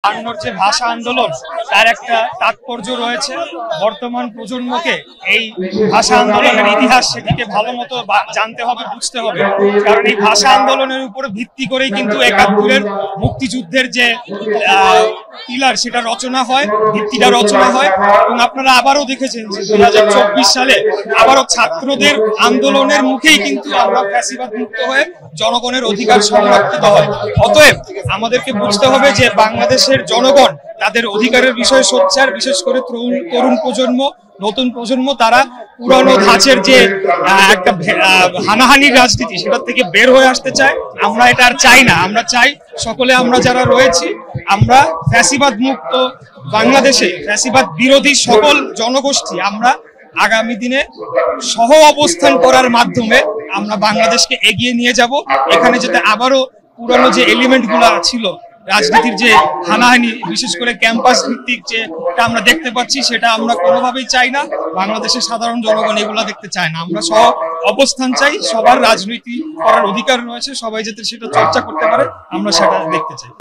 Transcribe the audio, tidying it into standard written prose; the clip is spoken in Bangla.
52 যে ভাষা আন্দোলন তার একটা তাৎপর্য রয়েছে। বর্তমান প্রজন্মকে এই ভাষা আন্দোলনের ইতিহাস সেটিকে ভালো মতো জানতে হবে, বুঝতে হবে। কারণ এই ভাষা আন্দোলনের উপর ভিত্তি করেই কিন্তু 71-এর মুক্তিযুদ্ধের যে পিলার সেটা রচনা হয়, ভিত্তিটা রচনা হয়। এবং আপনারা আবারও দেখেছেন যে 2024 সালে আবারও ছাত্রদের আন্দোলনের মুখেই কিন্তু আমরা ফ্যাসিবাদ মুক্ত হয়ে জনগণের অধিকার সংরক্ষিত হয়। অতএব আমাদেরকে বুঝতে হবে যে বাংলাদেশের জনগণ তাদের অধিকারের বিষয়ে সোচ্চার, বিশেষ করে তরুণ প্রজন্ম, নতুন প্রজন্ম, তারা পুরানো ধাঁচের যে একটা হানাহানির রাজনীতি সেটার থেকে বের হয়ে আসতে চায়। আমরা এটা আর চাই না। আমরা চাই সকলে আমরা যারা রয়েছি আমরা ফ্যাসিবাদ মুক্ত বাংলাদেশে ফ্যাসিবাদ বিরোধী সকল জনগোষ্ঠী আমরা আগামী দিনে সহ অবস্থান করার মাধ্যমে আমরা বাংলাদেশকে এগিয়ে নিয়ে যাব। এখানে যাতে আবারও পুরানো যে এলিমেন্ট গুলা ছিল রাজনীতির, যে হানাহানি, বিশেষ করে ক্যাম্পাস ভিত্তিক যেটা আমরা দেখতে পাচ্ছি, সেটা আমরা কোনোভাবেই চাই না। বাংলাদেশের সাধারণ জনগণ এগুলা দেখতে চায় না। আমরা সহ অবস্থান চাই, সবার রাজনীতি করার অধিকার রয়েছে, সবাই যাতে সেটা চর্চা করতে পারে আমরা সেটা দেখতে চাই।